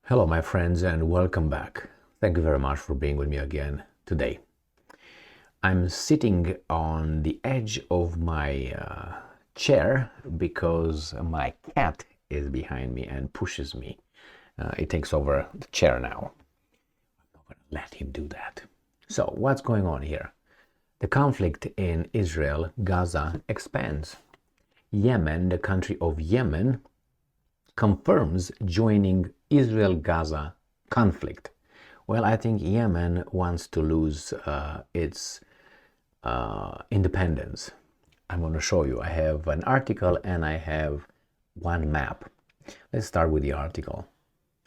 Hello, my friends, and welcome back. Thank you very much for being with me again today. I'm sitting on the edge of my chair because my cat is behind me and pushes me. It takes over the chair now. I'm not going to let him do that. So, what's going on here? The conflict in Israel, Gaza, expands. Yemen, the country of Yemen, confirms joining Israel-Gaza conflict. Well, I think Yemen wants to lose its independence. I'm going to show you. I have an article and I have one map. Let's start with the article.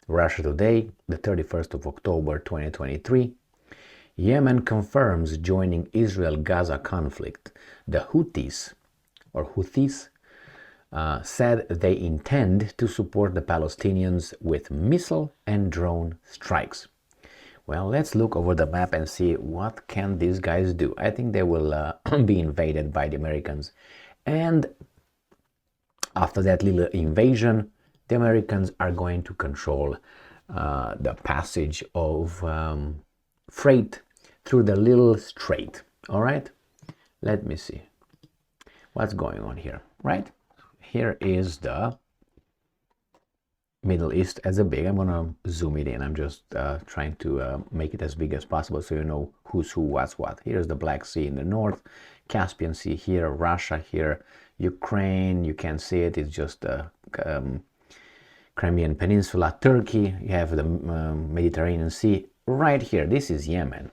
Russia Today, the 31st of October 2023. Yemen confirms joining Israel-Gaza conflict. The Houthis said they intend to support the Palestinians with missile and drone strikes. Well, let's look over the map and see what can these guys do. I think they will be invaded by the Americans. And after that little invasion, the Americans are going to control the passage of freight through the little strait. All right? Let me see what's going on here, right? Here is the Middle East as a big. I'm gonna zoom it in. I'm just trying to make it as big as possible so you know who's who, what's what. Here's the Black Sea in the north, Caspian Sea here, Russia here, Ukraine. You can't see it. It's just the Crimean Peninsula, Turkey. You have the Mediterranean Sea right here. This is Yemen.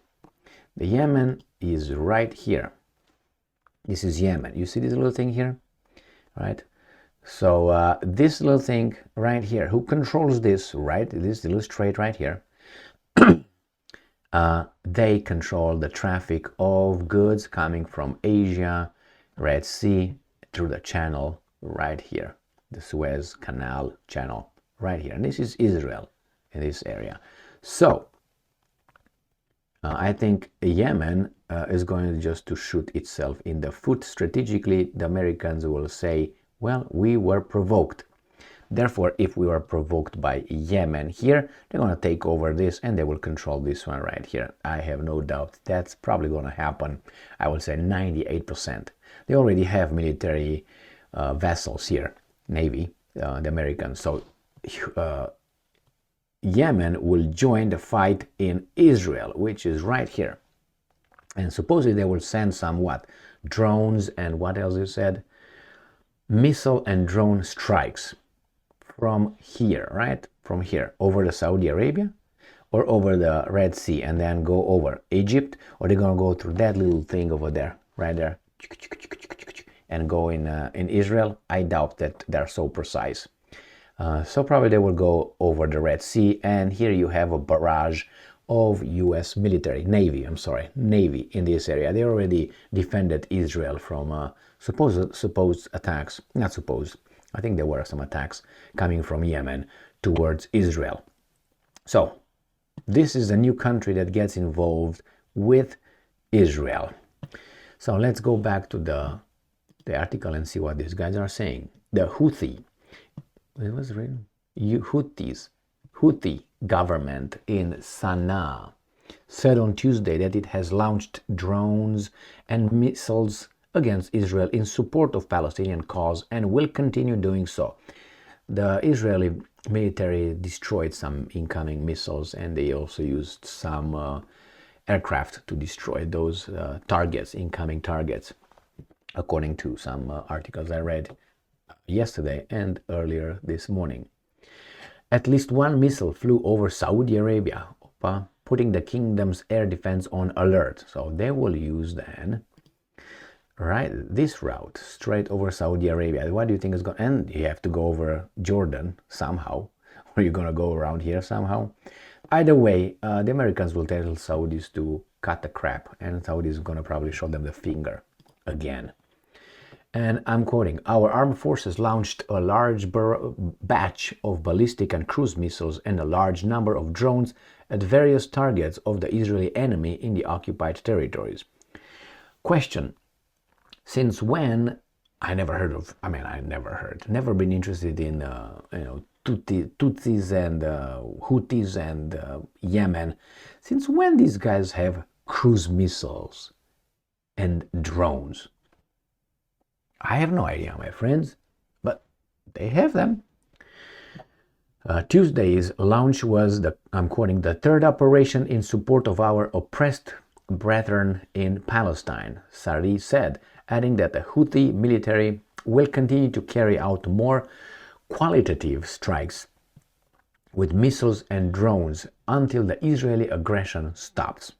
The Yemen is right here. This is Yemen. You see this little thing here, right? So this little thing right here, who controls this, right? This little strait right here, they control the traffic of goods coming from Asia, Red Sea, through the channel right here, the Suez Canal channel right here. And this is Israel in this area. So I think Yemen is going just to shoot itself in the foot. Strategically, the Americans will say, well, we were provoked. Therefore, if we were provoked by Yemen here, they're going to take over this and they will control this one right here. I have no doubt that's probably going to happen. I would say 98%. They already have military vessels here, Navy, the Americans. So Yemen will join the fight in Israel, which is right here. And supposedly they will send some drones and what else you said? Missile and drone strikes from here, right? From here, over the Saudi Arabia or over the Red Sea and then go over Egypt, or they're going to go through that little thing over there, right there, and go in Israel. I doubt that they're so precise. So probably they will go over the Red Sea, and here you have a barrage of U.S. Navy in this area. They already defended Israel from supposed attacks. Not supposed. I think there were some attacks coming from Yemen towards Israel. So this is a new country that gets involved with Israel. So let's go back to the article and see what these guys are saying. The Houthi. It was written. Houthi government in Sana'a said on Tuesday that it has launched drones and missiles against Israel in support of Palestinian cause and will continue doing so. The Israeli military destroyed some incoming missiles and they also used some aircraft to destroy those incoming targets, according to some articles I read yesterday and earlier this morning. At least one missile flew over Saudi Arabia, putting the kingdom's air defense on alert. So they will use then, right, this route straight over Saudi Arabia. What do you think is going? And you have to go over Jordan somehow, or you're going to go around here somehow. Either way, the Americans will tell Saudis to cut the crap, and Saudis is going to probably show them the finger again. And I'm quoting, our armed forces launched a large batch of ballistic and cruise missiles and a large number of drones at various targets of the Israeli enemy in the occupied territories. Question, since when? Never been interested in, Tutsis and Houthis and Yemen. Since when these guys have cruise missiles and drones? I have no idea, my friends, but they have them. Tuesday's launch was, I'm quoting, the third operation in support of our oppressed brethren in Palestine, Sari said, adding that the Houthi military will continue to carry out more qualitative strikes with missiles and drones until the Israeli aggression stops.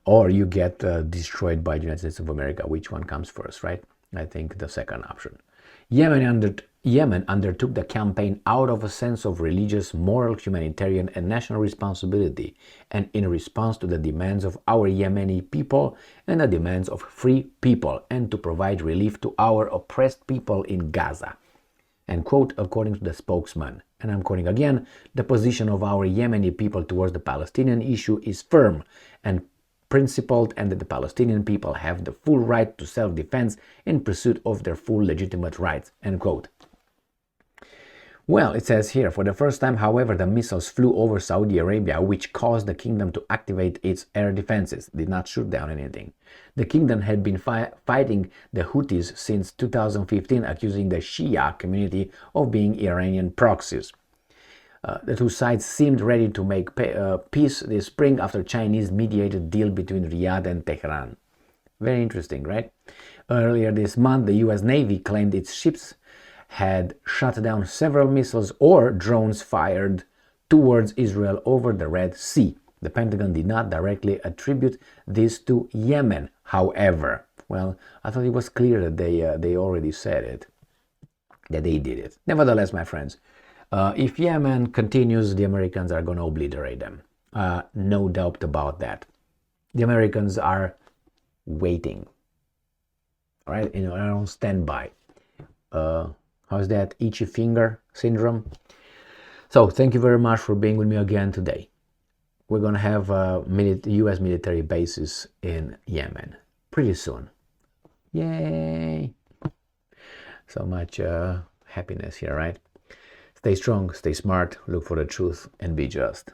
Or you get destroyed by the United States of America. Which one comes first, right? I think the second option. Yemen undertook the campaign out of a sense of religious, moral, humanitarian, and national responsibility, and in response to the demands of our Yemeni people and the demands of free people, and to provide relief to our oppressed people in Gaza. And quote, according to the spokesman, and I'm quoting again, the position of our Yemeni people towards the Palestinian issue is firm and principled, and that the Palestinian people have the full right to self-defense in pursuit of their full legitimate rights, end quote. Well, it says here, for the first time, however, the missiles flew over Saudi Arabia, which caused the kingdom to activate its air defenses, did not shoot down anything. The kingdom had been fighting the Houthis since 2015, accusing the Shia community of being Iranian proxies. The two sides seemed ready to make peace this spring after Chinese-mediated deal between Riyadh and Tehran. Very interesting, right? Earlier this month, the U.S. Navy claimed its ships had shot down several missiles or drones fired towards Israel over the Red Sea. The Pentagon did not directly attribute this to Yemen, however. Well, I thought it was clear that they already said it, that they did it. Nevertheless, my friends, if Yemen continues, the Americans are going to obliterate them. No doubt about that. The Americans are waiting, all right, on standby. How's that itchy finger syndrome? So thank you very much for being with me again today. We're going to have U.S. military bases in Yemen pretty soon. Yay! So much happiness here, right? Stay strong, stay smart, look for the truth, and be just.